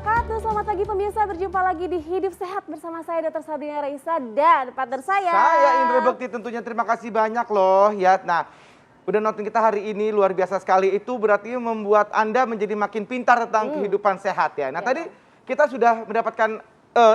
wabarakatuh. Selamat pagi pemirsa, berjumpa lagi di Hidup Sehat bersama saya Dr. Sabrina Raisa dan partner saya. Saya Indra Bekti, tentunya terima kasih banyak loh ya. Nah, udah nonton kita hari ini luar biasa sekali. Itu berarti membuat Anda menjadi makin pintar tentang kehidupan sehat ya. Nah, tadi kita sudah mendapatkan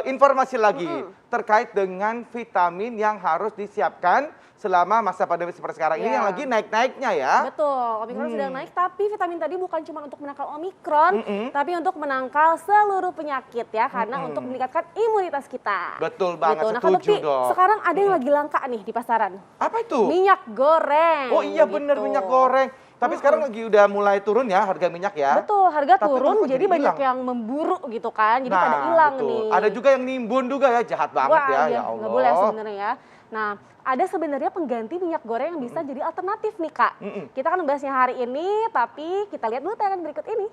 informasi lagi terkait dengan vitamin yang harus disiapkan selama masa pandemi seperti sekarang ini yang lagi naik-naiknya ya. Betul, Omikron sedang naik, tapi vitamin tadi bukan cuma untuk menangkal Omikron, tapi untuk menangkal seluruh penyakit ya, karena untuk meningkatkan imunitas kita. Betul banget, Nah, setuju dong. sekarang ada yang lagi langka nih di pasaran. Apa itu? Minyak goreng. Oh iya bener, minyak goreng. Tapi sekarang lagi udah mulai turun ya harga minyak ya. Betul, harga Tapi turun kok jadi banyak hilang? yang memburu gitu kan, jadi pada hilang nih. Ada juga yang nimbun juga ya, jahat banget Wah, ya, iya, ya Allah. nggak boleh sebenarnya ya. Nah, ada sebenarnya pengganti minyak goreng yang bisa jadi alternatif nih Kak. Kita akan membahasnya hari ini, tapi kita lihat dulu tayangan berikut ini.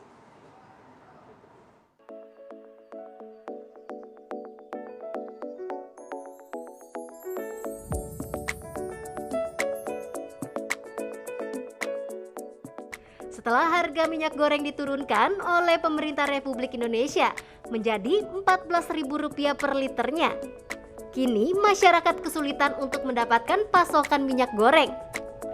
Setelah harga minyak goreng diturunkan oleh pemerintah Republik Indonesia menjadi Rp14.000 per liternya, kini masyarakat kesulitan untuk mendapatkan pasokan minyak goreng.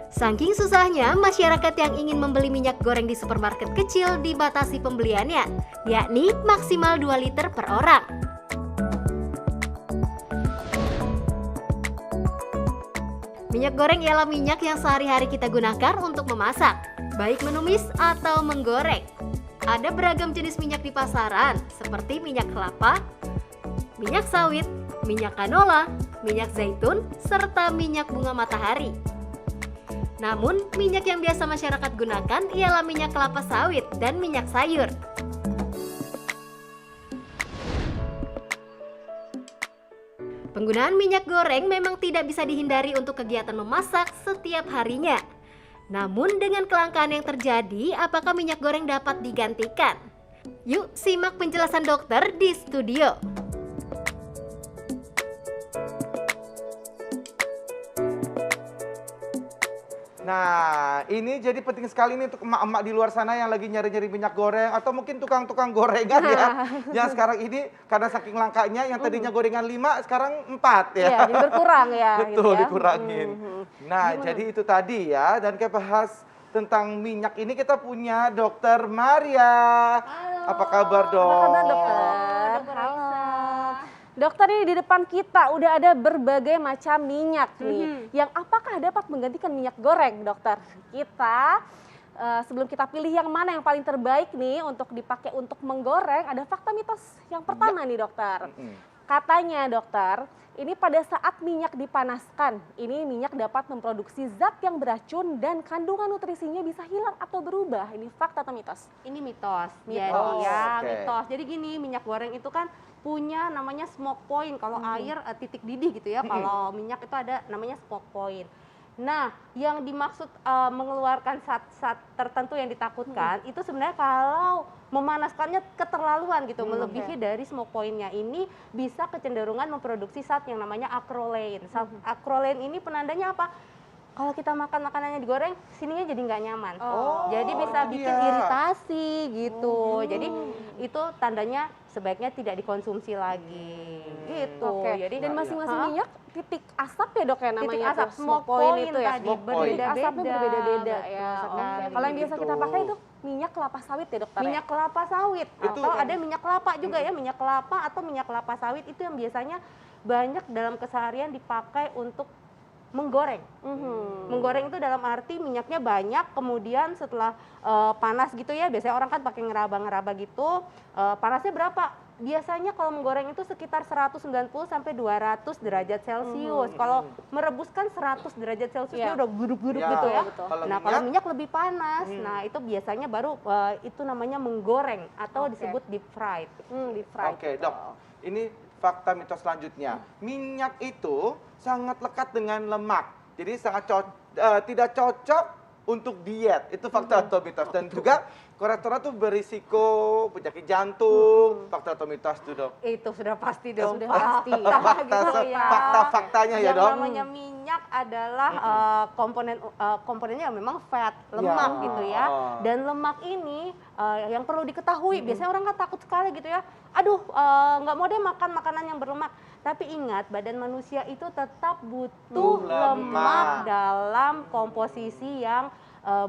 Saking susahnya, masyarakat yang ingin membeli minyak goreng di supermarket kecil dibatasi pembeliannya, yakni maksimal 2 liter per orang. Minyak goreng ialah minyak yang sehari-hari kita gunakan untuk memasak, baik menumis atau menggoreng. Ada beragam jenis minyak di pasaran, seperti minyak kelapa, minyak sawit, minyak canola, minyak zaitun, serta minyak bunga matahari. Namun, minyak yang biasa masyarakat gunakan ialah minyak kelapa sawit dan minyak sayur. Penggunaan minyak goreng memang tidak bisa dihindari untuk kegiatan memasak setiap harinya. Namun dengan kelangkaan yang terjadi, apakah minyak goreng dapat digantikan? Yuk simak penjelasan dokter di studio. Nah, ini jadi penting sekali nih untuk emak-emak di luar sana yang lagi nyari-nyari minyak goreng atau mungkin tukang-tukang gorengan ya. Yang sekarang ini karena saking langkanya yang tadinya gorengan 5 sekarang 4 ya. Iya, jadi berkurang ya. Betul, gitu ya. dikurangin. Nah, jadi itu tadi ya, dan kita bahas tentang minyak ini kita punya Dokter Maria. Halo. Apa kabar, Dok? Apa kabar dokter? Dokter Halo. Raisa. Dokter, ini di depan kita udah ada berbagai macam minyak nih. Yang apakah dapat menggantikan minyak goreng, dokter? Kita sebelum kita pilih yang mana yang paling terbaik nih untuk dipakai untuk menggoreng, ada fakta mitos yang pertama nih, dokter. Katanya, dokter, ini pada saat minyak dipanaskan, ini minyak dapat memproduksi zat yang beracun dan kandungan nutrisinya bisa hilang atau berubah. Ini fakta atau mitos? Ini mitos. Mitos. Jadi ya, Oke. mitos. Jadi gini, minyak goreng itu kan punya namanya smoke point. Kalau air titik didih gitu ya. Kalau minyak itu ada namanya smoke point. Nah, yang dimaksud mengeluarkan zat-zat tertentu yang ditakutkan itu sebenarnya kalau memanaskannya keterlaluan gitu, melebihi dari smoke point-nya ini bisa kecenderungan memproduksi zat yang namanya acrolein. Zat acrolein ini penandanya apa? Kalau kita makan makanannya digoreng, sininya jadi nggak nyaman. Jadi bisa bikin iritasi gitu. Jadi itu tandanya sebaiknya tidak dikonsumsi lagi. Gitu. Oke. Jadi Dan masing-masing minyak titik asap ya, dok, ya namanya titik asap tuh, smoke point itu ya. tadi Smoke point. Titik asapnya berbeda-beda Betul ya. Oke. sekali. Kalau yang biasa kita Gitu. pakai itu minyak kelapa sawit ya, dokter? Minyak kelapa sawit Itu- atau ada minyak kelapa juga ya, minyak kelapa atau minyak kelapa sawit itu yang biasanya banyak dalam keseharian dipakai untuk menggoreng. Menggoreng itu dalam arti minyaknya banyak, kemudian setelah panas gitu ya, biasanya orang kan pakai ngeraba-ngeraba gitu, panasnya berapa? Biasanya kalau menggoreng itu sekitar 190 sampai 200 derajat Celcius. Kalau merebuskan 100 derajat Celcius dia udah guduk-guduk Ya, gitu ya. betul. Nah, kalau minyak lebih panas, nah itu biasanya baru itu namanya menggoreng atau disebut deep fried. Deep fried. Oke, Dok. Ini fakta mitos selanjutnya. Minyak itu sangat lekat dengan lemak. Jadi sangat tidak cocok untuk diet. Itu fakta atau mitos? Dan juga kolesterol tuh berisiko penyakit jantung. Fakta atau mitos tuh, Dok? Itu sudah pasti dong. Sudah pasti. Fakta-faktanya ya, Yang Dok? namanya minyak adalah komponennya memang fat, lemak Ya. gitu ya. Dan lemak ini yang perlu diketahui, biasanya orang kan takut sekali gitu ya. Aduh, nggak mau deh makan makanan yang berlemak. Tapi ingat, badan manusia itu tetap butuh lemak dalam komposisi yang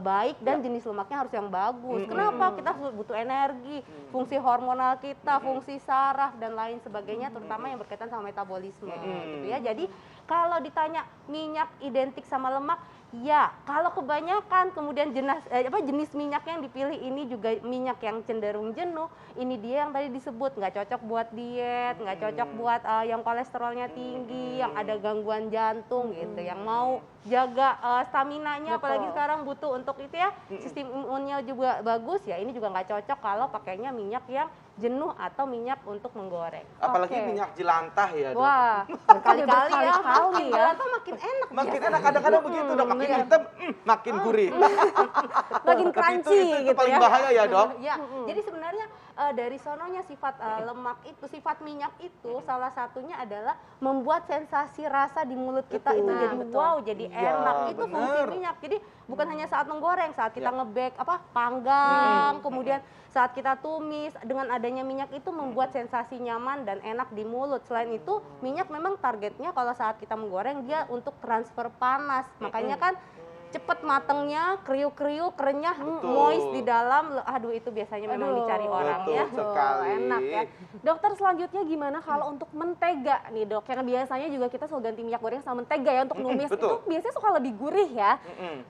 baik dan jenis lemaknya harus yang bagus. Kenapa? Kita butuh energi, fungsi hormonal kita, fungsi saraf dan lain sebagainya, terutama yang berkaitan sama metabolisme gitu ya. Jadi kalau ditanya minyak identik sama lemak, ya, kalau kebanyakan kemudian jenis minyak yang dipilih ini juga minyak yang cenderung jenuh, ini dia yang tadi disebut nggak cocok buat diet, nggak cocok buat yang kolesterolnya tinggi, yang ada gangguan jantung gitu, yang mau jaga staminanya, apalagi sekarang butuh untuk itu ya, sistem imunnya juga bagus ya, ini juga nggak cocok kalau pakainya minyak yang jenuh atau minyak untuk menggoreng. Apalagi minyak jelantah ya, Dok? Wah, Berkali-kali ya, berkali ya. Atau makin enak. Makin enak, kadang-kadang begitu, Dok. Makin hitam, makin gurih. Makin Tapi crunchy itu gitu paling ya. bahaya ya, Dok? Ya, jadi sebenarnya dari sononya sifat lemak itu, sifat minyak itu salah satunya adalah membuat sensasi rasa di mulut kita itu jadi betul. wow, jadi Iya, enak. Itu bener. fungsi minyak. Jadi bukan hanya saat menggoreng, saat kita ngebake panggang, kemudian saat kita tumis, dengan adanya minyak itu membuat sensasi nyaman dan enak di mulut. Selain itu, minyak memang targetnya kalau saat kita menggoreng dia untuk transfer panas. Makanya kan cepet matengnya, kriuk-kriuk, renyah, moist di dalam. Aduh, itu biasanya memang dicari orang betul ya. sekali. Enak ya. Dokter, selanjutnya gimana kalau untuk mentega nih, Dok? Yang biasanya juga kita selalu ganti minyak goreng sama mentega ya untuk numis. betul. Itu biasanya suka lebih gurih ya.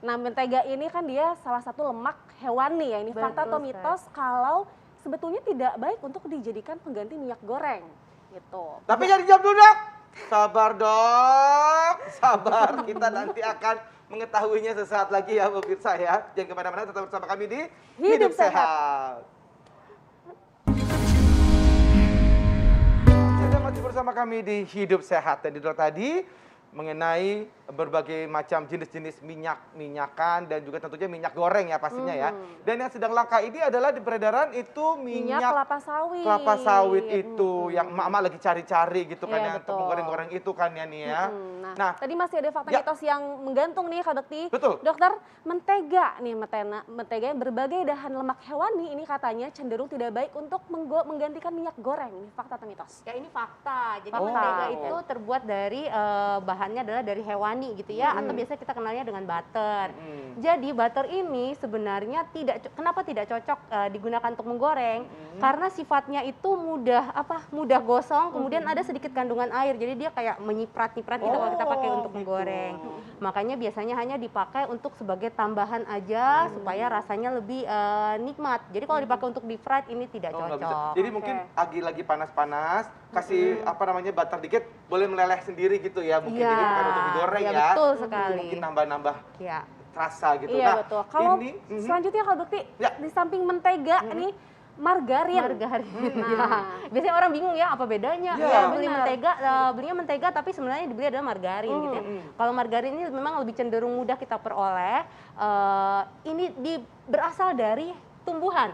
Nah, mentega ini kan dia salah satu lemak hewani ya. Ini fakta atau Betul, mitos kalau sebetulnya tidak baik untuk dijadikan pengganti minyak goreng gitu. Tapi jangan dijawab dulu, Dok. Sabar, Dok. Sabar. Kita nanti akan mengetahuinya sesaat lagi ya, pemirsa ya. Jangan kemana-mana, tetap bersama kami di Hidup Sehat. Anda masih bersama kami di Hidup Sehat. Dan itu tadi mengenai berbagai macam jenis-jenis minyakan dan juga tentunya minyak goreng ya pastinya ya. Dan yang sedang langka ini adalah di peredaran itu Minyak kelapa sawit. kelapa sawit itu yang emak-emak lagi cari-cari gitu kan Iya, ya, untuk betul. menggoreng-goreng itu kan ya nih ya. Nah, tadi masih ada fakta Ya. mitos yang menggantung nih Kak Bekti. Betul. Dokter, mentega nih, mentega yang berbagai dahan lemak hewani ini katanya cenderung tidak baik untuk menggantikan minyak goreng. Ini fakta atau mitos? Ya, ini fakta. Jadi Fakta. mentega itu terbuat dari bahannya adalah dari hewani gitu ya, atau biasa kita kenalnya dengan butter. Jadi butter ini sebenarnya kenapa tidak cocok digunakan untuk menggoreng? Karena sifatnya itu mudah gosong, kemudian ada sedikit kandungan air. Jadi dia kayak menyiprat-nyiprat gitu kalau kita pakai untuk menggoreng. Makanya biasanya hanya dipakai untuk sebagai tambahan aja supaya rasanya lebih nikmat. Jadi kalau dipakai untuk deep fried ini tidak Oh, nggak bisa. cocok. Jadi mungkin lagi panas-panas, kasih butter dikit, boleh meleleh sendiri gitu ya, mungkin Iya, jadi bukan untuk digoreng iya, ya. betul Itu sekali. mungkin nambah-nambah Ya. rasa gitu. Iya, Nah, betul. Kalau ini selanjutnya Kak Bekti, Ya. di samping mentega nih margarin. Margarin. Nah. Ya. Biasanya orang bingung ya apa bedanya. Ya, Ya, beli benar. mentega, belinya mentega tapi sebenarnya dibeli adalah margarin gitu ya. Kalau margarin ini memang lebih cenderung mudah kita peroleh. Ini berasal dari tumbuhan.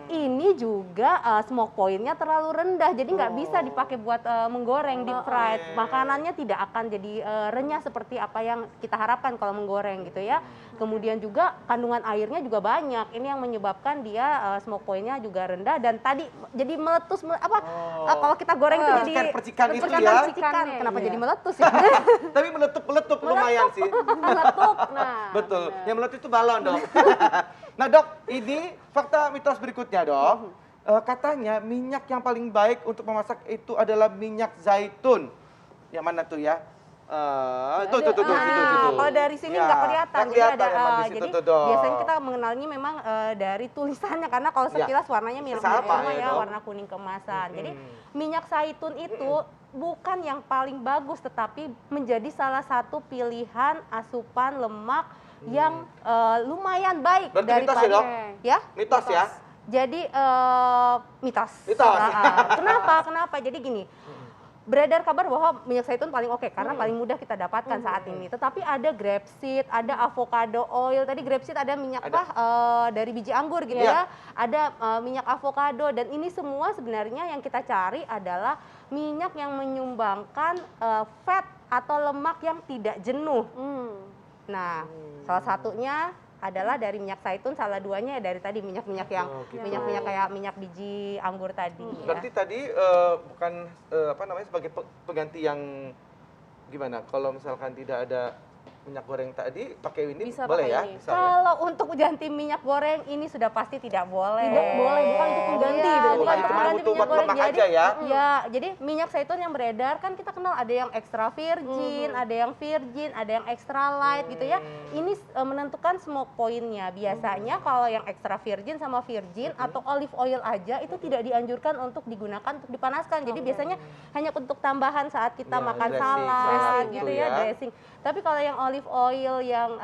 Ini juga smoke point-nya terlalu rendah, jadi nggak bisa dipakai buat menggoreng deep fried. Makanannya tidak akan jadi renyah seperti apa yang kita harapkan kalau menggoreng gitu ya. Kemudian juga kandungan airnya juga banyak. Ini yang menyebabkan dia smoke point-nya juga rendah dan tadi jadi meletus kalau kita goreng itu jadi percikan itu ya. percikan. Kenapa Iya. jadi meletus ya? Tapi meletup lumayan sih. Meletup. Nah, Betul. benar. Yang meletup itu balon, Dok. Nah, Dok, ini fakta mitos berikutnya, Dok. Katanya minyak yang paling baik untuk memasak itu adalah minyak zaitun. Yang mana tuh ya? Tuh. Kalau dari sini Ya, nggak kelihatan. nggak kelihatan Jadi emang di situ jadi tuh, Dok. biasanya kita mengenalnya memang dari tulisannya karena kalau sekilas warnanya mirip Sama sama ya, ya, Dok. warna kuning keemasan. Jadi minyak zaitun itu bukan yang paling bagus, tetapi menjadi salah satu pilihan asupan lemak yang lumayan baik Berarti mitos ya, daripada Dok? ya. Mitos ya? Jadi mitos. Mitos. Kenapa? Jadi gini, beredar kabar bahwa minyak zaitun paling oke karena paling mudah kita dapatkan saat ini. Tetapi ada grapeseed, ada avocado oil. Tadi grapeseed ada minyak dari biji anggur gitu ya. Ada minyak avocado dan ini semua sebenarnya yang kita cari adalah minyak yang menyumbangkan fat atau lemak yang tidak jenuh. Nah, salah satunya adalah dari minyak zaitun, salah duanya ya dari tadi minyak-minyak yang minyak-minyak kayak minyak biji anggur tadi. Berarti tadi bukan apa namanya sebagai pengganti yang gimana? Kalau misalkan tidak ada minyak goreng tadi pakai ini Bisa boleh pakai ya? ini. Bisa ya? Kalau untuk ganti minyak goreng ini sudah pasti tidak boleh. Tidak boleh, bukan untuk pengganti Iya, berarti bukan ya. untuk Cuma pengganti untuk minyak buat goreng. lemak Jadi, aja ya? ya, jadi minyak zaitun yang beredar kan kita kenal ada yang extra virgin, ada yang virgin, ada yang extra light gitu ya. Ini menentukan smoke point-nya. Biasanya kalau yang extra virgin sama virgin atau olive oil aja itu tidak dianjurkan untuk digunakan untuk dipanaskan. Jadi biasanya hanya untuk tambahan saat kita Ya, makan dressing, salad gitu gitu ya. ya, dressing. Tapi kalau yang olive oil yang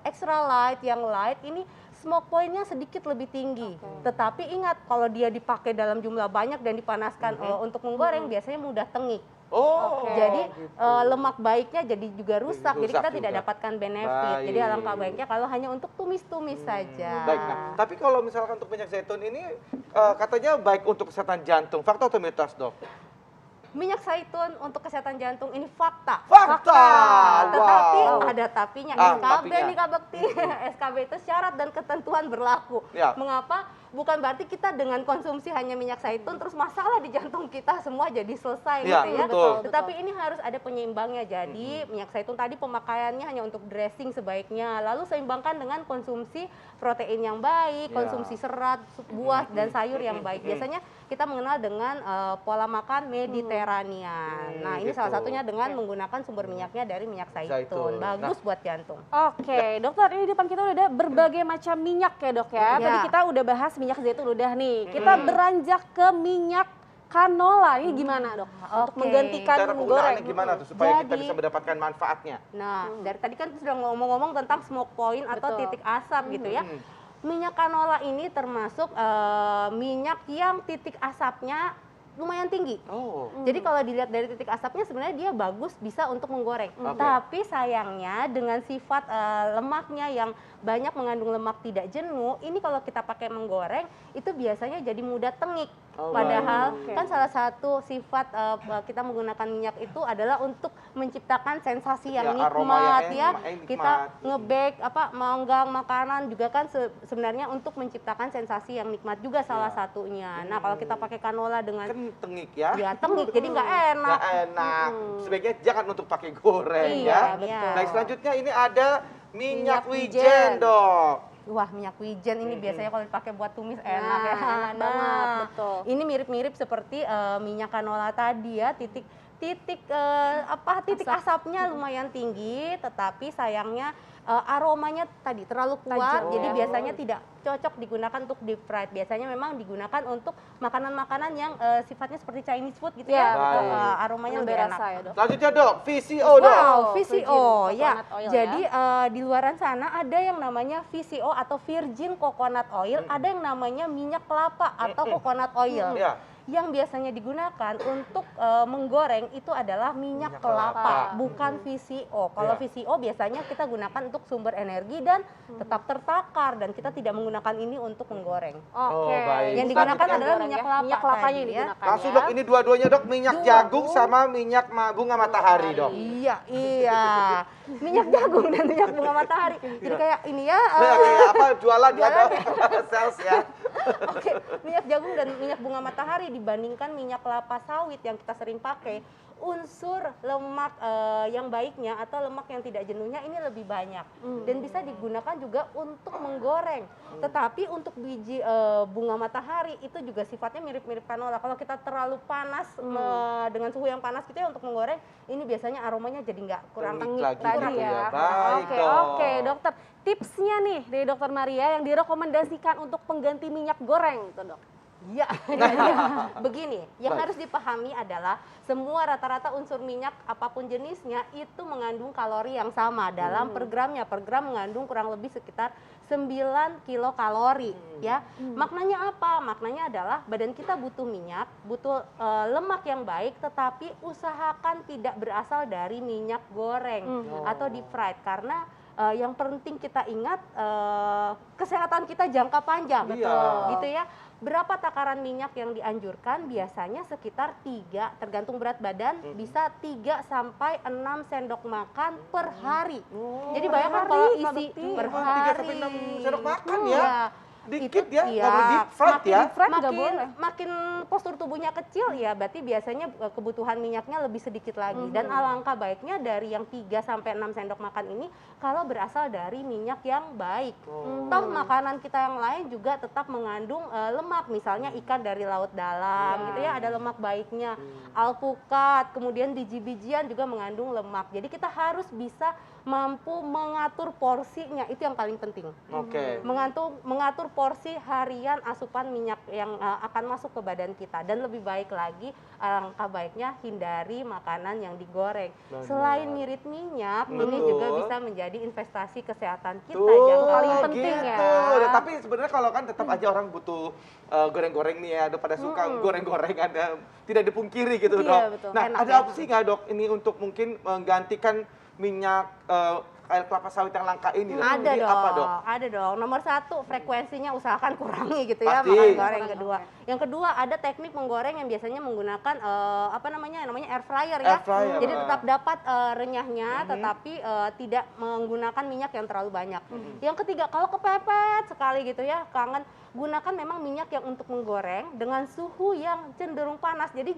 extra light, yang light ini smoke point-nya sedikit lebih tinggi. Tetapi ingat kalau dia dipakai dalam jumlah banyak dan dipanaskan untuk menggoreng biasanya mudah tengik. Oh, Jadi gitu. lemak baiknya jadi juga rusak. Jadi kita Rusak tidak juga. dapatkan benefit. Jadi Baik. alangkah baiknya kalau hanya untuk tumis-tumis saja. Baik, nah, tapi kalau misalkan untuk minyak zaitun ini katanya baik untuk kesehatan jantung. Fakta atau mitos, Dok? Minyak zaitun untuk kesehatan jantung ini fakta. Fakta! Tetapi Wow. ada tapinya. Ah, SKB tapinya. nih Kak Bekti. SKB itu syarat dan ketentuan berlaku. Ya. Mengapa? Bukan berarti kita dengan konsumsi hanya minyak zaitun terus masalah di jantung kita semua jadi selesai Ya, gitu ya. betul. Tetapi ini harus ada penyeimbangnya. Jadi minyak zaitun tadi pemakaiannya hanya untuk dressing sebaiknya. Lalu seimbangkan dengan konsumsi protein yang baik, Ya. konsumsi serat, buah dan sayur yang baik. Biasanya kita mengenal dengan pola makan Mediterranean. Nah, ini salah gitu. satunya dengan menggunakan sumber minyaknya dari minyak Zaitun. zaitun. Bagus buat jantung. Oke, dokter, ini di depan kita udah ada berbagai macam minyak ya dok ya. Tadi Ya. kita udah bahas minyak zaitun udah nih. Kita beranjak ke minyak canola. Ini gimana dok? Untuk Oke. menggantikan Cara menggoreng. penggunaannya gimana tuh supaya kita Jadi- bisa mendapatkan manfaatnya? Nah, dari tadi kan sudah ngomong-ngomong tentang smoke point atau Betul. titik asap gitu ya. Minyak canola ini termasuk minyak yang titik asapnya lumayan tinggi. Oh. Jadi kalau dilihat dari titik asapnya sebenarnya dia bagus bisa untuk menggoreng. Oke. Tapi sayangnya dengan sifat lemaknya yang banyak mengandung lemak tidak jenuh, ini kalau kita pakai menggoreng itu biasanya jadi mudah tengik. Oh, Padahal baik. kan salah satu sifat kita menggunakan minyak itu adalah untuk menciptakan sensasi yang Ya, aroma nikmat yang ya. nikmat. Kita nge-bake manggang makanan juga kan sebenarnya untuk menciptakan sensasi yang nikmat juga salah satunya. Nah, kalau kita pakai canola dengan Kan tengik ya? ya tengik jadi nggak enak. Nggak enak. Sebaiknya jangan untuk pakai goreng ya. Iya, betul. Nah, selanjutnya ini ada minyak Minyak wijen, wijen. Dok. Wah, minyak wijen ini biasanya kalau dipakai buat tumis enak Nah, ya. enak banget, betul. Ini mirip-mirip seperti minyak canola tadi ya, titik asapnya lumayan tinggi, tetapi sayangnya aromanya tadi terlalu kuat, Tajam. jadi biasanya tidak cocok digunakan untuk deep fried. Biasanya memang digunakan untuk makanan-makanan yang sifatnya seperti Chinese food gitu Ya, ya, betul. aromanya Yang lebih enak. berasa ya dok. Selanjutnya, Dok, VCO, Dok. Wow, Virgin VCO ya. coconut oil Jadi di luaran sana ada yang namanya VCO atau virgin coconut oil, ada yang namanya minyak kelapa atau coconut oil. Ya. Yang biasanya digunakan untuk menggoreng itu adalah Minyak minyak kelapa. kelapa, bukan VCO. Kalau Ya. VCO biasanya kita gunakan untuk sumber energi dan tetap tertakar dan kita tidak menggunakan ini untuk menggoreng. Oke. baik. Yang Bukan digunakan minyak adalah goreng minyak ya. kelapa Minyak kelapanya tadi yang ya. digunakan Langsung, ya. Dok, ini dua-duanya, Dok, minyak jagung sama minyak bunga matahari, Dok. Iya, iya. Minyak jagung dan minyak bunga matahari. Jadi kayak ini ya. Nah, kayak apa jualan ya, Dok? Sales ya. Oke, minyak jagung dan minyak bunga matahari dibandingkan minyak kelapa sawit yang kita sering pakai, unsur lemak yang baiknya atau lemak yang tidak jenuhnya ini lebih banyak dan bisa digunakan juga untuk menggoreng. Tetapi untuk biji bunga matahari itu juga sifatnya mirip-mirip canola. Kalau kita terlalu panas dengan suhu yang panas gitu ya untuk menggoreng, ini biasanya aromanya jadi nggak kurang Tengik Tengik lagi tadi gitu ya. ya. Baik, Oke, Dok. oke, dokter. Tipsnya nih dari dokter Maria yang direkomendasikan untuk pengganti minyak goreng tuh dok. Ya, jadi begini, yang Baik. harus dipahami adalah semua rata-rata unsur minyak apapun jenisnya itu mengandung kalori yang sama dalam per gramnya. Per gram mengandung kurang lebih sekitar 9 kilokalori ya. Maknanya apa? Maknanya adalah badan kita butuh minyak, butuh lemak yang baik, tetapi usahakan tidak berasal dari minyak goreng atau deep fried, karena yang penting kita ingat kesehatan kita jangka panjang, gitu ya. Berapa takaran minyak yang dianjurkan? Biasanya sekitar 3, tergantung berat badan, bisa 3 sampai 6 sendok makan per hari. Jadi bayangkan kalau isi per 3 hari. sampai 6 sendok makan ya. Dikit Itu, ya, kalau deep fried ya. Makin postur tubuhnya kecil ya, berarti biasanya kebutuhan minyaknya lebih sedikit lagi. Dan alangkah baiknya dari yang 3 sampai 6 sendok makan ini kalau berasal dari minyak yang baik. Toh makanan kita yang lain juga tetap mengandung lemak, misalnya ikan dari laut dalam gitu ya, ada lemak baiknya. Alpukat, kemudian biji-bijian juga mengandung lemak. Jadi kita harus bisa mampu mengatur porsinya, itu yang paling penting. Mengatur porsi harian asupan minyak yang akan masuk ke badan kita, dan lebih baik lagi alangkah baiknya hindari makanan yang digoreng. Selain ngirit minyak, ini juga bisa menjadi investasi kesehatan kita yang paling penting ya. Tapi sebenarnya kalau kan tetap aja orang butuh goreng-goreng nih ya, ada pada suka goreng-gorengan, tidak dipungkiri gitu dok. Betul. Nah, Enak, ada opsi nggak dok ini untuk mungkin menggantikan minyak air kelapa sawit yang langka ini? Ada dong, apa, dok? ada dong. Nomor 1, frekuensinya usahakan kurangi gitu ya, Pasti. makan goreng. Yang kedua ada teknik menggoreng yang biasanya menggunakan namanya air fryer ya. Air fryer. Jadi tetap dapat renyahnya, tetapi tidak menggunakan minyak yang terlalu banyak. Yang ketiga, kalau kepepet sekali gitu ya, kangen, gunakan memang minyak yang untuk menggoreng dengan suhu yang cenderung panas. Jadi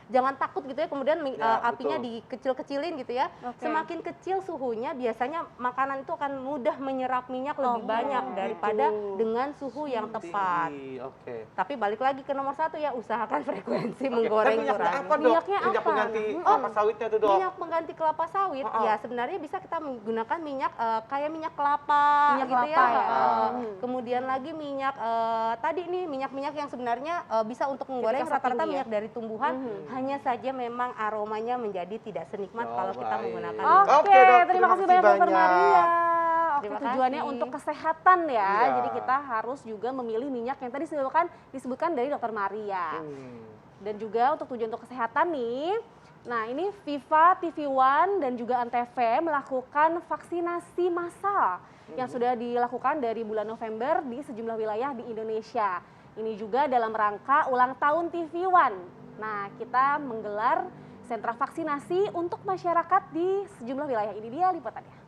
jangan takut gitu ya, kemudian apinya dikecil-kecilin gitu ya. Semakin kecil suhunya, biasanya makanan itu akan mudah menyerap minyak lebih banyak daripada dengan suhu yang tepat. Tapi balik lagi ke nomor 1 ya, usahakan frekuensi menggoreng kurangi. Apa dok? Minyaknya Minyak apa? pengganti kelapa sawitnya tuh dok? Minyak pengganti kelapa sawit ya sebenarnya bisa kita menggunakan minyak kayak minyak kelapa gitu kelapa ya. ya. Kemudian lagi minyak tadi nih minyak-minyak yang sebenarnya bisa untuk menggoreng, Efektivitas rata-rata tinggi ya? minyak dari tumbuhan, hanya saja memang aromanya menjadi tidak senikmat kalau kita baik. menggunakan Oke, Dok, terima kasih banyak Dokter Maria. Oke, Terima tujuannya kasih. untuk kesehatan ya. Iya. Jadi kita harus juga memilih minyak yang tadi disebutkan dari Dokter Maria. Dan juga untuk tujuan untuk kesehatan nih. Nah, ini Viva, TV One dan juga Antv melakukan vaksinasi massal yang sudah dilakukan dari bulan November di sejumlah wilayah di Indonesia. Ini juga dalam rangka ulang tahun TV One. Nah, kita menggelar sentra vaksinasi untuk masyarakat di sejumlah wilayah. Ini dia liputannya.